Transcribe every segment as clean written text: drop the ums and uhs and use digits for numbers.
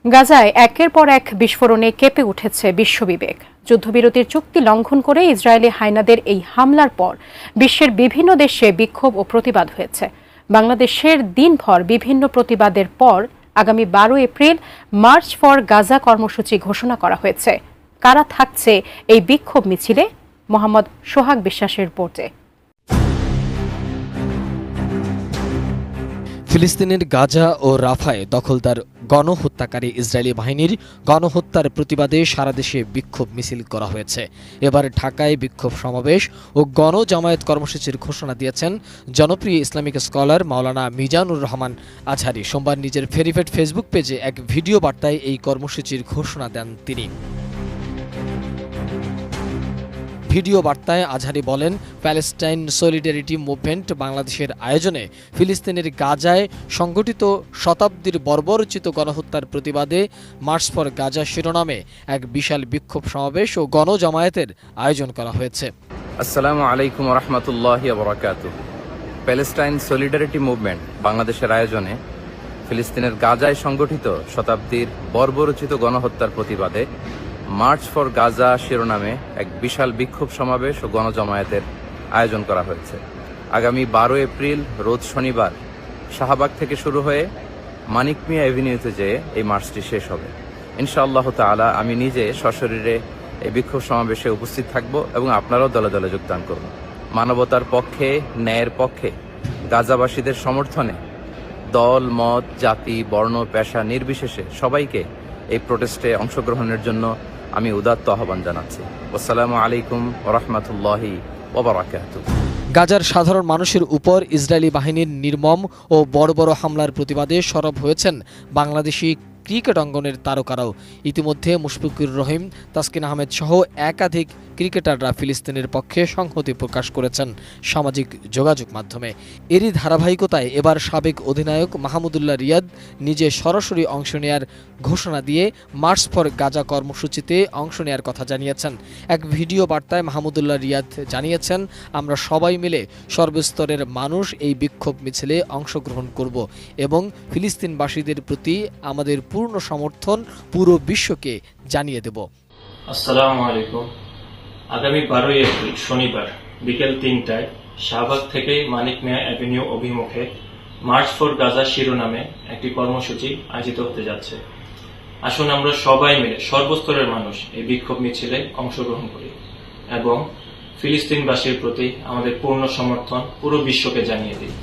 গাজায় একের পর এক বিস্ফোরণে কেঁপে উঠেছে বিশ্ববিবেক। যুদ্ধবিরতির চুক্তি লঙ্ঘন করে ইসরায়েলি হায়নাদের এই হামলার পর বিশ্বের বিভিন্ন দেশে বিক্ষোভ ও প্রতিবাদ হয়েছে। বাংলাদেশের দিনভর বিভিন্ন প্রতিবাদের পর আগামী 12 এপ্রিল মার্চ ফর গাজা কর্মসূচি ঘোষণা করা হয়েছে। কারা থাকছে এই বিক্ষোভ মিছিলে? মোহাম্মদ সোহাগ বিশ্বাসের রিপোর্টে। ফিলিস্তিনের গাজা ও রাফায় দখলদার গণহত্যাকারী ইসরায়েলি বাহিনীর গণহত্যার প্রতিবাদে সারা দেশে বিক্ষোভ মিছিল করা হয়েছে। এবার ঢাকায় বিক্ষোভ সমাবেশ ও গণজামায়াত কর্মসূচির ঘোষণা দিয়েছেন জনপ্রিয় ইসলামিক স্কলার মাওলানা মিজানুর রহমান আজহারি। সোমবার নিজের ভেরিফাইড ফেসবুক পেজে এক ভিডিও বার্তায় এই কর্মসূচির ঘোষণা দেন তিনি। ভিডিও বার্তায় আজহারি বলেন, প্যালেস্টাইন সলিডারিটি মুভমেন্ট বাংলাদেশের আয়োজনে ফিলিস্তিনের গাজায় সংগঠিত শতাব্দীর বর্বরোচিত গণহত্যার প্রতিবাদে মার্চ ফর গাজা শিরোনামে এক বিশাল বিক্ষোভ সমাবেশ ও গণজামায়াতের আয়োজন করা হয়েছে। আসসালামু আলাইকুম ওয়া রাহমাতুল্লাহি ওয়া বারাকাতুহু। প্যালেস্টাইন সলিডারিটি মুভমেন্ট বাংলাদেশের আয়োজনে ফিলিস্তিনের গাজায় সংগঠিত শতাব্দীর বর্বরোচিত গণহত্যার প্রতিবাদে মার্চ ফর গাজা শিরোনামে এক বিশাল বিক্ষোভ সমাবেশ ও গণজামায়াতের আয়োজন করা হয়েছে। আগামী 12 এপ্রিল রোজ শনিবার শাহবাগ থেকে শুরু হয়ে মানিক মিয়া এভিনিউতে যেয়ে এই মার্চটি শেষ হবে। ইনশাআল্লাহ তাআলা আমি নিজে সশরীরে এই বিক্ষোভ সমাবেশে উপস্থিত থাকব এবং আপনারাও দলে দলে যোগদান করুন। মানবতার পক্ষে, ন্যায়ের পক্ষে, গাজাবাসীদের সমর্থনে দল, মত, জাতি, বর্ণ, পেশা নির্বিশেষে সবাইকে এই প্রোটেস্টে অংশগ্রহণের জন্য আমি উদাত্ত আহ্বান জানাচ্ছি। আসসালামু আলাইকুম ওয়া রাহমাতুল্লাহি ওয়া বারাকাতুহু। গাজার সাধারণ মানুষের উপর ইসরায়েলি বাহিনীর নির্মম ও বড় বড় হামলার প্রতিবাদে সরব হয়েছেন বাংলাদেশি ক্রিকেট অঙ্গনের তারকারাও। ইতিমধ্যে মুশফিকুর রহিম, তাসকিন আহমেদ সহ একাধিক ক্রিকেটাররা ফিলিস্তিনের পক্ষে সংহতি প্রকাশ করেছেন সামাজিক যোগাযোগ মাধ্যমে। এরই ধারাবাহিকতায় এবার সাবেক অধিনায়ক মাহমুদুল্লাহ রিয়াদ নিজে সরাসরি অংশ নেয়ার ঘোষণা দিয়ে মার্চ ফর গাজা কর্মসূচিতে অংশ নেয়ার কথা জানিয়েছেন। এক ভিডিও বার্তায় মাহমুদুল্লাহ রিয়াদ জানিয়েছেন, আমরা সবাই মিলে সর্বস্তরের মানুষ এই বিক্ষোভ মিছিলে অংশগ্রহণ করব এবং ফিলিস্তিনবাসীদের প্রতি আমাদের পূর্ণ সমর্থন পুরো বিশ্বকে জানিয়ে দেব। আসসালামু আলাইকুম। আগামী 12 এপ্রিল শনিবার বিকেল 3টায় শাহবাগ থেকে মানিক মিয়া অ্যাভিনিউ অভিমুখে মার্চ ফর গাজা শিরোনামে একটি কর্মসূচি আয়োজিত হতে যাচ্ছে। আসুন আমরা সবাই মিলে সর্বস্তরের মানুষ এই বিক্ষোভ মিছিলে অংশগ্রহণ করি এবং ফিলিস্তিনবাসীর প্রতি আমাদের পূর্ণ সমর্থন পুরো বিশ্বকে জানিয়ে দিই।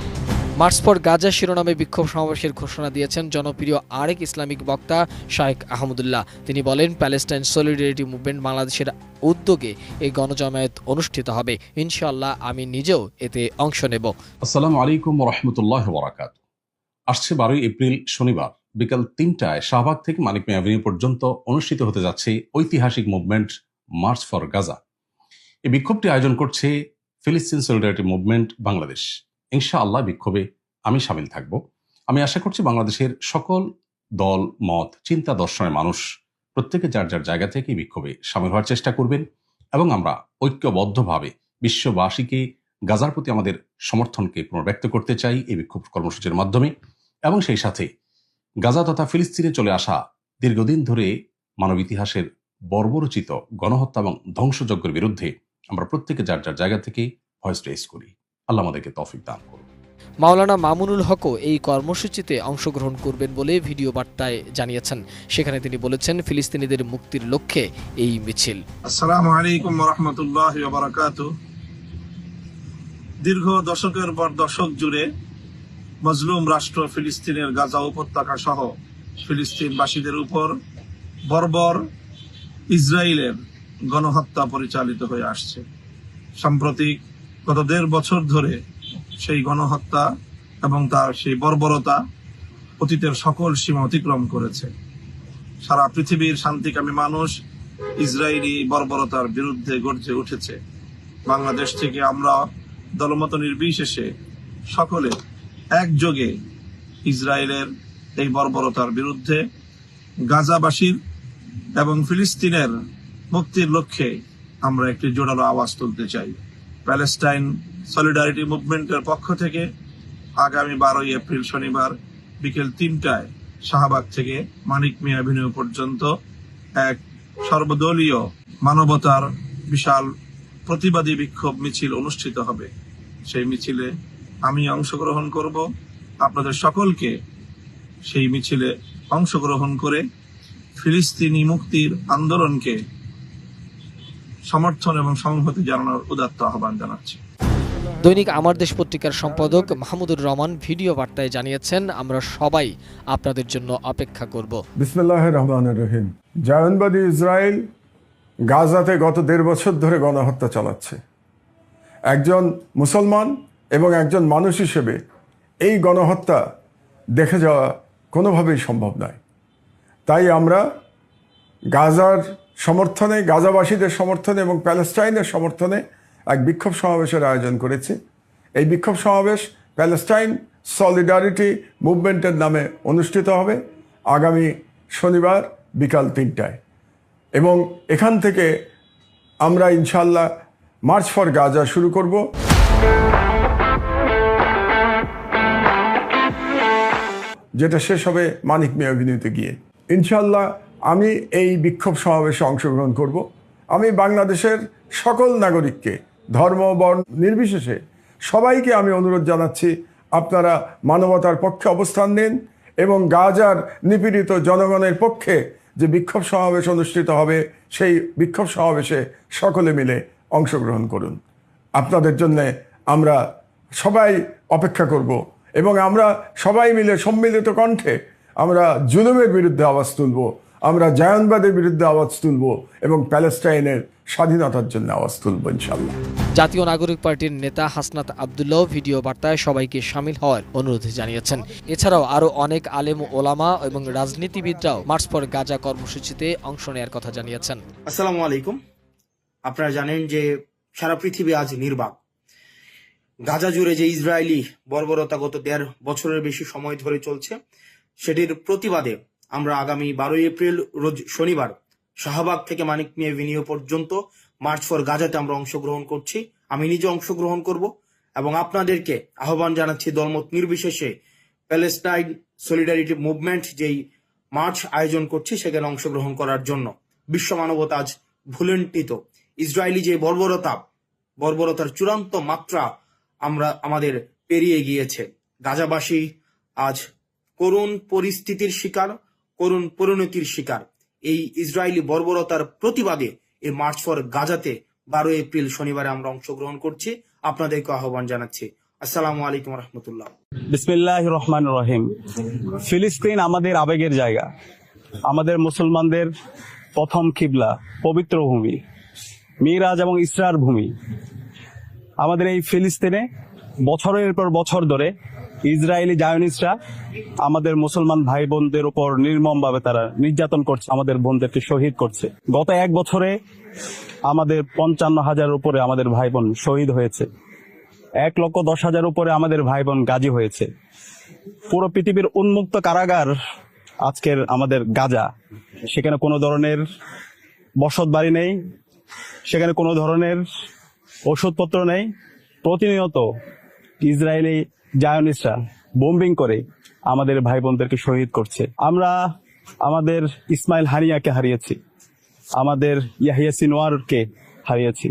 মার্চ ফর গাজা শিরোনামে বিক্ষোভ সমাবেশের ঘোষণা দিয়েছেন জনপ্রিয় আরেক ইসলামিক বক্তা শাইখ আহমদুল্লাহ। তিনি বলেন, প্যালেস্টাইন সলিডারিটি মুভমেন্ট বাংলাদেশের উদ্যোগে এই গণজামায়াত অনুষ্ঠিত হবে। ইনশাআল্লাহ আমি নিজেও এতে অংশ নেব। আসসালামু আলাইকুম ওয়া রাহমাতুল্লাহি ওয়া বারাকাতুহু। আসছে 12 এপ্রিল শনিবার বিকাল 3টায় শাহবাগ থেকে মানিক মিয়া এভিনিউ পর্যন্ত অনুষ্ঠিত হতে যাচ্ছে ঐতিহাসিক মুভমেন্ট মার্চ ফর গাজা। এই বিক্ষোভটি আয়োজন করছে ফিলিস্তিন সলিডারিটি মুভমেন্ট বাংলাদেশ। ইনশাআল্লাহ বিক্ষোভে আমি শামিল থাকব। আমি আশা করছি বাংলাদেশের সকল দল, মত, চিন্তা দর্শনের মানুষ প্রত্যেকে যার যার জায়গা থেকে বিক্ষোভে শামিল হওয়ার চেষ্টা করবেন এবং আমরা ঐক্যবদ্ধভাবে বিশ্ববাসীকে গাজার প্রতি আমাদের সমর্থনকে পুনর্ব্যক্ত করতে চাই এই বিক্ষোভ কর্মসূচির মাধ্যমে। এবং সেই সাথে গাজা তথা ফিলিস্তিনে চলে আসা দীর্ঘদিন ধরে মানব ইতিহাসের বর্বরোচিত গণহত্যা এবং ধ্বংসযজ্ঞের বিরুদ্ধে আমরা প্রত্যেকে যার যার জায়গা থেকে ভয়েস রেজ করি। আল্লাহ আমাদেরকে তৌফিক দান করুন। মাওলানা মামুনুল হকও এই কর্মসূচিতে অংশগ্রহণ করবেন বলে ভিডিও বার্তায় জানিয়েছেন। সেখানে তিনি বলেছেন, ফিলিস্তিনিদের মুক্তির লক্ষ্যে এই মিছিল। আসসালামু আলাইকুম ওয়া রাহমাতুল্লাহি ওয়া বারাকাতুহু। দীর্ঘ দশকের পর দশক জুড়ে মজলুম রাষ্ট্র ফিলিস্তিনের গাজা উপত্যকা সহ ফিলিস্তিনবাসীদের উপর বর্বর ইসরায়েলের গণহত্যা পরিচালিত হয়ে আসছে। সাম্প্রতিক গত 1.5 বছর ধরে সেই গণহত্যা এবং তার সেই বর্বরতা অতীতের সকল সীমা অতিক্রম করেছে। সারা পৃথিবীর শান্তিকামী মানুষ ইসরায়েলি বর্বরতার বিরুদ্ধে গর্জে উঠেছে। বাংলাদেশ থেকে আমরা দলমত নির্বিশেষে সকলে একযোগে ইসরায়েলের এই বর্বরতার বিরুদ্ধে গাজাবাসীর এবং ফিলিস্তিনের মুক্তির লক্ষ্যে আমরা একটি জোরালো আওয়াজ তুলতে চাই। প্যালেস্টাইন সলিডারিটি মুভমেন্টের পক্ষ থেকে আগামী 12 এপ্রিল শনিবার বিকেল 3টায় শাহবাগ থেকে মানিক মিয়া অ্যাভিনিউ পর্যন্ত এক সর্বদলীয় মানবতার বিশাল প্রতিবাদী বিক্ষোভ মিছিল অনুষ্ঠিত হবে। সেই মিছিলে আমি অংশগ্রহণ করব। আপনাদের সকলকে সেই মিছিলে অংশগ্রহণ করে ফিলিস্তিনি মুক্তির আন্দোলনকে সমর্থন এবং সংহতি জানানোর উদাত্ত আহ্বান জানাচ্ছি। দৈনিক আমার দেশ পত্রিকার সম্পাদক মাহমুদুর রহমান ভিডিও বার্তায় জানিয়েছেন, আমরা সবাই আপনাদের জন্য অপেক্ষা করব। বিসমিল্লাহির রহমানির রহিম। জায়নবাদী ইসরায়েল গাজাতে গত 1.5 বছর ধরে গণহত্যা চালাচ্ছে। একজন মুসলমান এবং একজন মানুষ হিসেবে এই গণহত্যা দেখে যাওয়া কোনোভাবেই সম্ভব নয়। তাই আমরা গাজার সমর্থনে, গাজাবাসীদের সমর্থনে এবং প্যালেস্টাইনের সমর্থনে এক বিক্ষোভ সমাবেশের আয়োজন করেছি। এই বিক্ষোভ সমাবেশ প্যালেস্টাইন সলিডারিটি মুভমেন্টের নামে অনুষ্ঠিত হবে আগামী শনিবার বিকাল 3টায়, এবং এখান থেকে আমরা ইনশাল্লাহ মার্চ ফর গাজা শুরু করব। যেটা শেষ হবে মানিক মিয়া অ্যাভিনিউতে গিয়ে। ইনশাল্লাহ আমি এই বিক্ষোভ সমাবেশে অংশগ্রহণ করব। আমি বাংলাদেশের সকল নাগরিককে ধর্ম বর্ণ নির্বিশেষে সবাইকে আমি অনুরোধ জানাচ্ছি, আপনারা মানবতার পক্ষে অবস্থান নিন এবং গাজার নিপীড়িত জনগণের পক্ষে যে বিক্ষোভ সমাবেশ অনুষ্ঠিত হবে সেই বিক্ষোভ সমাবেশে সকলে মিলে অংশগ্রহণ করুন। আপনাদের জন্য আমরা সবাই অপেক্ষা করব এবং আমরা সবাই মিলে সম্মিলিত কণ্ঠে আমরা জুলুমের বিরুদ্ধে আওয়াজ তুলব, আমরা জায়নবাদের বিরুদ্ধে আওয়াজ তুলব এবং প্যালেস্টাইনের স্বাধীনতার জন্য আওয়াজ তুলব ইনশাল্লাহ। জাতীয় নাগরিক পার্টির নেতা হাসনাত আব্দুল্লাহ ভিডিও বার্তায় সবাইকে শামিল হওয়ার অনুরোধ জানিয়েছেন। এছাড়াও আরও অনেক আলেম ওলামা এবং রাজনীতিবিদরাও মার্চ ফর গাজা কর্মসূচিতে অংশ নেওয়ার কথা জানিয়েছেন। আসসালামু আলাইকুম। আপনারা জানেন যে সারা পৃথিবী আজ নির্বাক। গাজা জুড়ে যে ইসরায়েলি বর্বরতা গত 1.5 বছরের বেশি সময় ধরে চলছে, সেটির প্রতিবাদে আমরা আগামী 12 এপ্রিল রোজ শনিবার শাহবাগ থেকে মানিক মিয়া অ্যাভিনিউ পর্যন্ত মার্চ ফর গাজাতে আমরা অংশগ্রহণ করছি। আমি নিজে অংশগ্রহণ করব এবং আপনাদেরকে আহ্বান জানাচ্ছি দলমত নির্বিশেষে প্যালেস্টাইন সলিডারিটি মুভমেন্ট যেই মার্চ আয়োজন করছি সেখানে অংশগ্রহণ করার জন্য। বিশ্ব মানবতা আজ ভুলুণ্ঠিত। ইসরায়েলি যে বর্বরতার চূড়ান্ত মাত্রা আমাদের পেরিয়ে গিয়েছে। গাজাবাসী আজ করুণ পরিস্থিতির শিকার, করুণ পরিণতির শিকার। এই ইসরায়েলি বর্বরতার প্রতিবাদে এই মার্চ ফর গাজাতে 12 এপ্রিল শনিবারে আমরা অংশগ্রহণ করছি। আপনাদেরকে আহ্বান জানাচ্ছি। আসসালামু আলাইকুম রহমতুল্লাহ। বিসমিল্লাহির রহমানির রহিম। ফিলিস্তিন আমাদের আবেগের জায়গা, আমাদের মুসলমানদের প্রথম কিবলা, পবিত্র ভূমি, মিরাজ এবং ইসরার ভূমি। আমাদের এই ফিলিস্তিনে বছরের পর বছর ধরে ইসরায়েলি জায়নিস্টরা আমাদের মুসলমান ভাই বোনদের উপর নির্মমভাবে তারা নির্যাতন করছে, আমাদের বোনদেরকে শহীদ করছে। গত 1 বছরে আমাদের 55,000 উপরে আমাদের ভাই বোন শহীদ হয়েছে, 1,10,000 উপরে আমাদের ভাই বোন গাজী হয়েছে। পুরো পৃথিবীর উন্মুক্ত কারাগার আজকের আমাদের গাজা। সেখানে কোনো ধরনের বসত বাড়ি নেই, সেখানে কোনো ধরনের ওষুধপত্র নেই। প্রতিনিয়ত ইসরায়েলি জায়নিস্টরা বোম্বিং করে আমাদের ভাই বোনদেরকে শহীদ করছে। আমরা আমাদের ইসমাইল হানিয়াকে হারিয়েছি, আমাদের ইয়াহিয়া সিনোয়ারকে হারিয়েছি।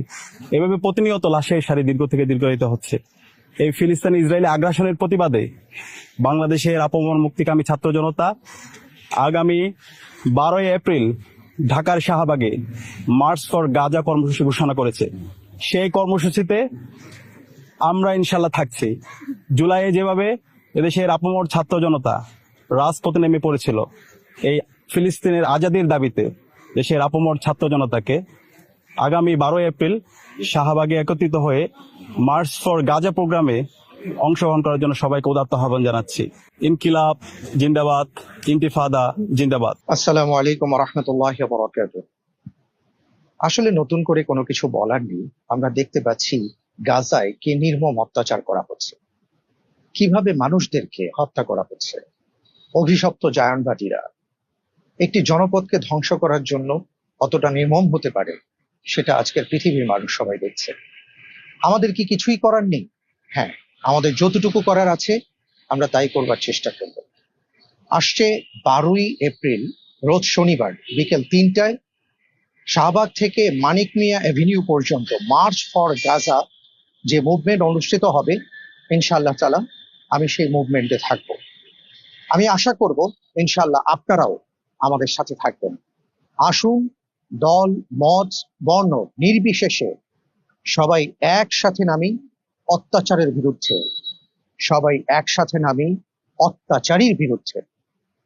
এভাবে প্রতিনিয়ত লাশের সারি দীর্ঘ থেকে দীর্ঘায়িত হচ্ছে। এই ফিলিস্তিনি ইসরায়েলি আগ্রাসনের প্রতিবাদে বাংলাদেশের আপামর মুক্তিকামী ছাত্র জনতা আগামী 12 এপ্রিল ঢাকার শাহবাগে মার্চ ফর গাজা কর্মসূচি ঘোষণা করেছে। সেই কর্মসূচিতে আমরা ইনশাল্লাহ থাকছি। জুলাইয়ে যেভাবে এদেশের আপামর ছাত্র জনতা রাজপথে নেমে পড়েছিল এই ফিলিস্তিনের আজাদির দাবিতে, দেশের আপামর ছাত্র জনতাকে আগামী 12 এপ্রিল শাহবাগে একত্রিত হয়ে মার্চ ফর গাজা প্রোগ্রামে অংশগ্রহণ করার জন্য সবাইকে উদাত্ত আহ্বান জানাচ্ছি। ইনকিলাব জিন্দাবাদ, ইন্তিফাদা জিন্দাবাদ। আসসালামু আলাইকুম রহমতুল্লাহি ওয়া বারাকাতুহু। আসলে নতুন করে কোনো কিছু বলার নেই। আমরা দেখতে পাচ্ছি গাজায় কি নির্মম অত্যাচার করা হচ্ছে, কিভাবে মানুষদেরকে হত্যা করা হচ্ছে। অভিশপ্ত জায়নবাদীরা একটি জনপদকে ধ্বংস করার জন্য কতটা নির্মম হতে পারে সেটা আজকের পৃথিবীর মানুষ সবাই দেখছে। আমাদের কি কিছুই করার নেই? হ্যাঁ, আমাদের যতটুকু করার আছে আমরা তাই করবার চেষ্টা করব। আসছে 12ই এপ্রিল রোজ শনিবার বিকেল 3টায় শাহবাগ থেকে মানিক মিয়া অ্যাভিনিউ পর্যন্ত মার্চ ফর গাজা যে মুভমেন্ট অনুষ্ঠিত হবে, ইনশাআল্লাহ তাআলা আমি সেই মুভমেন্টে থাকব। আমি আশা করব ইনশাআল্লাহ আপনারাও আমাদের সাথে থাকবেন। আসুন, দল মত বর্ণ নির্বিশেষে সবাই একসাথে নামি অত্যাচারের বিরুদ্ধে, সবাই একসাথে নামি অত্যাচারীর বিরুদ্ধে।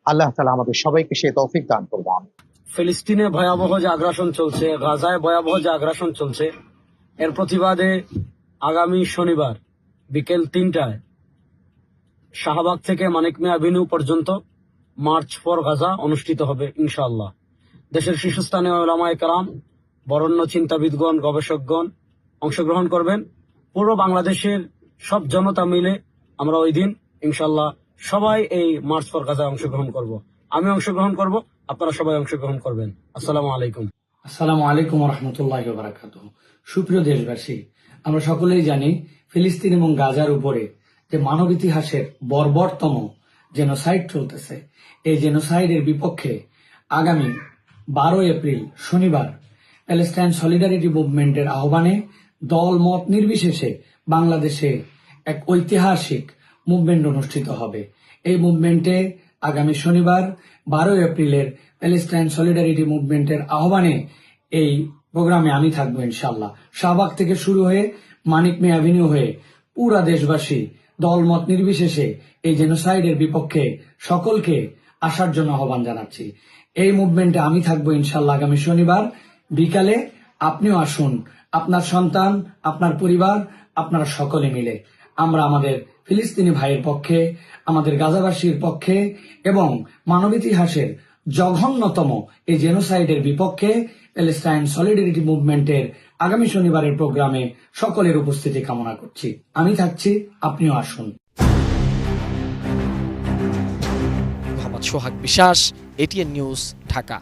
আল্লাহ তাআলা আমাদের সবাইকে সে তৌফিক দান করবেন। ফিলিস্তিনে ভয়াবহ যে আগ্রাসন চলছে, গাজায় ভয়াবহ যে আগ্রাসন চলছে, এর প্রতিবাদে আগামী শনিবার বিকেল 3টায় শাহবাগ থেকে মানিক মিয়া অ্যাভিনিউ পর্যন্ত মার্চ ফর গাজা অনুষ্ঠিত হবে ইনশাআল্লাহ। দেশের শীর্ষস্থানীয় উলামায়ে কেরাম, বরেণ্য চিন্তাবিদগণ, গবেষকগণ অংশগ্রহণ করবেন। পুরো বাংলাদেশের সব জনতা মিলে আমরা ওই দিন ইনশাআল্লাহ সবাই এই মার্চ ফর গাজায় অংশগ্রহণ করব। আমি অংশগ্রহণ করব, আপনারা সবাই অংশগ্রহণ করবেন। আসসালামু আলাইকুম। আসসালামু আলাইকুম রহমতুল্লাহ বারাকাতুহু। সুপ্রিয় দেশবাসী, আমরা সকলেই জানি ফিলিস্তিন এবং গাজার উপরে যে মানব ইতিহাসের বর্বরতম জেনোসাইড চলতেছে, এই জেনোসাইডের বিপক্ষে আগামী 12 এপ্রিল শনিবার প্যালেস্টাইন সলিডারিটি মুভমেন্টের আহ্বানে দল মত নির্বিশেষে বাংলাদেশে এক ঐতিহাসিক মুভমেন্ট অনুষ্ঠিত হবে। এই মুভমেন্টে আগামী শনিবার 12 এপ্রিলের প্যালেস্টাইন সলিডারিটি মুভমেন্টের আহ্বানে এই প্রোগ্রামে আমি থাকবো ইনশাআল্লাহ। শাহবাগ থেকে শুরু হয়ে মানিক মিয়া অ্যাভিনিউ হয়ে পুরা দেশবাসী দলমত নির্বিশেষে এই জেনোসাইডের বিপক্ষে সকলকে আসার জন্য আহ্বান জানাচ্ছি। এই মুভমেন্টে আমি থাকবো ইনশাআল্লাহ আগামী শনিবার বিকালে। আপনিও আসুন, আপনার সন্তান, আপনার পরিবার, আপনারা সকলে মিলে আমরা আমাদের ফিলিস্তিনি ভাইয়ের পক্ষে, আমাদের গাজাবাসীর পক্ষে এবং মানব ইতিহাসের জঘন্যতম এই জেনোসাইডের বিপক্ষে প্যালেস্টাইন সলিডারিটি মুভমেন্টের আগামী শনিবারের প্রোগ্রামে সকলের উপস্থিতি কামনা করছি। আমি থাকছি, আপনিও আসুন। মোহাম্মদ সোহাগ বিশ্বাস, এটিএন নিউজ, ঢাকা।